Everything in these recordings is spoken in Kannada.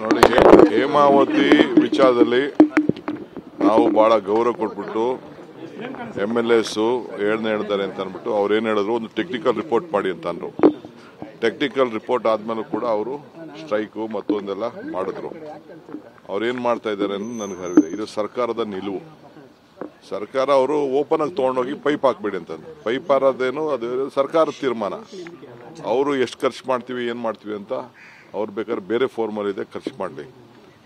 ನೋಡಿ, ಹೇಮಾವತಿ ವಿಚಾರದಲ್ಲಿ ನಾವು ಬಹಳ ಗೌರವ ಕೊಟ್ಬಿಟ್ಟು MLAs ಹೇಳ್ತಾರೆ ಅಂತ ಅಂದ್ಬಿಟ್ಟು ಅವ್ರು ಏನು ಹೇಳಿದ್ರು, ಒಂದು ಟೆಕ್ನಿಕಲ್ ರಿಪೋರ್ಟ್ ಮಾಡಿ ಅಂತ ಅಂದ್ರು. ಟೆಕ್ನಿಕಲ್ ರಿಪೋರ್ಟ್ ಆದ್ಮೇಲೆ ಕೂಡ ಅವರು ಸ್ಟ್ರೈಕು ಮತ್ತೊಂದೆಲ್ಲ ಮಾಡಿದ್ರು. ಅವ್ರು ಏನ್ ಮಾಡ್ತಾ ಇದ್ದಾರೆ ಅನ್ನೋದು ನನಗೆ ಅರಿವಿದೆ. ಇದು ಸರ್ಕಾರದ ನಿಲುವು. ಸರ್ಕಾರ ಅವರು ಓಪನ್ ಆಗಿ ತಗೊಂಡೋಗಿ ಪೈಪ್ ಹಾಕ್ಬೇಡಿ ಅಂತಂದು. ಪೈಪ್ ಹಾರೋದೇನು ಅದು ಸರ್ಕಾರದ ತೀರ್ಮಾನ. ಅವರು ಎಷ್ಟು ಖರ್ಚು ಮಾಡ್ತೀವಿ ಏನು ಮಾಡ್ತೀವಿ ಅಂತ ಅವ್ರು ಬೇಕಾದ್ರೆ ಬೇರೆ ಫಾರ್ಮಲ್ ಇದೆ, ಖರ್ಚು ಮಾಡಲಿ.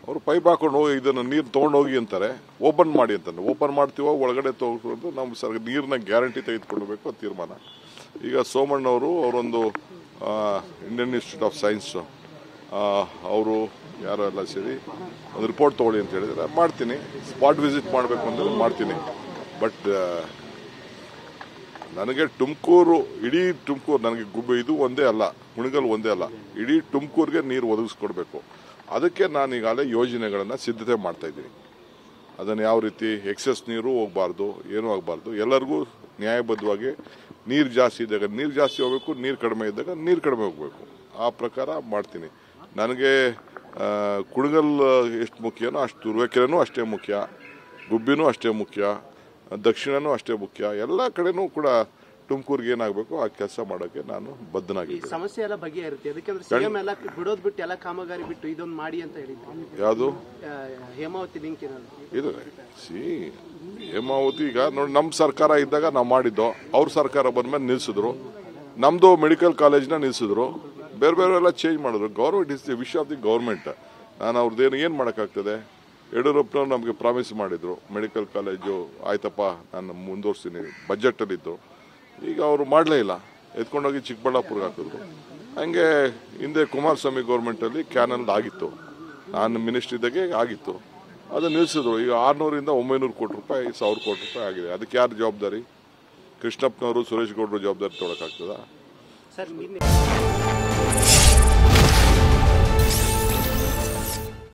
ಅವರು ಪೈಪ್ ಹಾಕೊಂಡು ಹೋಗಿ ಇದನ್ನು ನೀರು ತೊಗೊಂಡೋಗಿ ಅಂತಾರೆ, ಓಪನ್ ಮಾಡಿ ಅಂತಂದ್ರೆ ಓಪನ್ ಮಾಡ್ತೀವೋ ಒಳಗಡೆ ತೊಗೊಂಡು ನಮ್ಮ ನೀರಿನ ಗ್ಯಾರಂಟಿ ತೆಗೆದುಕೊಳ್ಬೇಕು ಅಂತ ತೀರ್ಮಾನ. ಈಗ ಸೋಮಣ್ಣವರು ಅವರೊಂದು ಇಂಡಿಯನ್ ಇನ್ಸ್ಟಿಟ್ಯೂಟ್ ಆಫ್ ಸೈನ್ಸ್ ಅವರು ಯಾರೋ ಎಲ್ಲ ಸೇರಿ ಒಂದು ರಿಪೋರ್ಟ್ ತೊಗೊಳ್ಳಿ ಅಂತ ಹೇಳಿದ್ರೆ ಮಾಡ್ತೀನಿ. ಸ್ಪಾಟ್ ವಿಸಿಟ್ ಮಾಡಬೇಕು ಅಂದರೆ ಮಾಡ್ತೀನಿ. ಬಟ್ ನನಗೆ ತುಮಕೂರು, ಇಡೀ ತುಮಕೂರು, ನನಗೆ ಇದು ಒಂದೇ ಅಲ್ಲ, ಕುಣಿಗಲ್ ಒಂದೇ ಅಲ್ಲ, ಇಡೀ ತುಮಕೂರಿಗೆ ನೀರು ಒದಗಿಸ್ಕೊಡ್ಬೇಕು. ಅದಕ್ಕೆ ನಾನು ಈಗಾಗಲೇ ಯೋಜನೆಗಳನ್ನು ಸಿದ್ಧತೆ ಮಾಡ್ತಾ ಇದ್ದೀನಿ. ಅದನ್ನು ಯಾವ ರೀತಿ ಎಕ್ಸೆಸ್ ನೀರು ಹೋಗಬಾರ್ದು, ಏನೂ ಆಗಬಾರ್ದು, ಎಲ್ಲರಿಗೂ ನ್ಯಾಯಬದ್ಧವಾಗಿ ನೀರು ಜಾಸ್ತಿ ಇದ್ದಾಗ ನೀರು ಜಾಸ್ತಿ ಹೋಗಬೇಕು, ನೀರು ಕಡಿಮೆ ಇದ್ದಾಗ ನೀರು ಕಡಿಮೆ ಹೋಗಬೇಕು. ಆ ಪ್ರಕಾರ ಮಾಡ್ತೀನಿ. ನನಗೆ ಕುಣಿಗಲ್ ಎಷ್ಟು ಮುಖ್ಯನೋ ಅಷ್ಟು ತುರುವೇಕೆರೆನೂ ಅಷ್ಟೇ ಮುಖ್ಯ, ಗುಬ್ಬಿನೂ ಅಷ್ಟೇ ಮುಖ್ಯ, ದಕ್ಷಿಣನೂ ಅಷ್ಟೇ ಮುಖ್ಯ. ಎಲ್ಲ ಕಡೆನೂ ಕೂಡ ತುಮಕೂರಿಗೆ ಏನಾಗಬೇಕು ಆ ಕೆಲಸ ಮಾಡೋಕ್ಕೆ ನಾನು ಬದ್ಧನಾಗಿದ್ದೀನಿ. ಸಮಸ್ಯೆ ಎಲ್ಲ ಬಗೆಹರುತ್ತೆ. ಅದಕ್ಕೆ ಸಿಎಂ ಎಲ್ಲ ಬಿಡೋದು ಬಿಟ್ಟು ಎಲ್ಲ ಕಾಮಗಾರಿ ಬಿಟ್ಟು ಇದೊಂದು ಮಾಡಿ ಅಂತ ಹೇಳಿದ್ರು. ಯಾವುದು ಹೇಮಾವತಿ ಲಿಂಕ್ ಇದೆ. ಹೇಮಾವತಿ ಈಗ ನೋಡಿ, ನಮ್ಮ ಸರ್ಕಾರ ಇದ್ದಾಗ ನಾವು ಮಾಡಿದ್ದೋ, ಅವ್ರ ಸರ್ಕಾರ ಬಂದ್ಮೇಲೆ ನಿಲ್ಸಿದ್ರು. ನಮ್ದು ಮೆಡಿಕಲ್ ಕಾಲೇಜ್ನ ನಿಲ್ಸಿದ್ರು, ಬೇರೆ ಬೇರೆ ಎಲ್ಲ ಚೇಂಜ್ ಮಾಡಿದ್ರು. Government is the wish of the government. ನಾನು ಅವ್ರದ್ದೇನು ಏನು ಮಾಡೋಕ್ಕಾಗ್ತದೆ. ಯಡಿಯೂರಪ್ಪನವ್ರು ನಮಗೆ ಪ್ರಾಮಿಸ್ ಮಾಡಿದ್ರು, ಮೆಡಿಕಲ್ ಕಾಲೇಜು ಆಯ್ತಪ್ಪ ನಾನು ಮುಂದುವರ್ಸ್ತೀನಿ, ಬಜೆಟಲ್ಲಿದ್ದು. ಈಗ ಅವರು ಮಾಡಲೇ ಇಲ್ಲ, ಎತ್ಕೊಂಡೋಗಿ ಚಿಕ್ಕಬಳ್ಳಾಪುರ್ಗೆ ಹಾಕಿದ್ರು. ಹಂಗೆ ಹಿಂದೆ ಕುಮಾರಸ್ವಾಮಿ ಗೌರ್ಮೆಂಟಲ್ಲಿ ಕ್ಯಾನಲ್ ಆಗಿತ್ತು, ನಾನು ಮಿನಿಸ್ಟರ್ ಇದ್ದಾಗೆ ಆಗಿತ್ತು, ಅದು ನಿಲ್ಲಿಸಿದ್ರು. ಈಗ 600ರಿಂದ 900 ಕೋಟಿ ರೂಪಾಯಿ, 1000 ಕೋಟಿ ರೂಪಾಯಿ ಆಗಿದೆ. ಅದಕ್ಕೆ ಯಾರು ಜವಾಬ್ದಾರಿ? ಕೃಷ್ಣಪ್ಪನವರು, ಸುರೇಶ್ ಗೌಡರು ಜವಾಬ್ದಾರಿ ತೊಗೊಳಕ್ಕಾಗ್ತದ?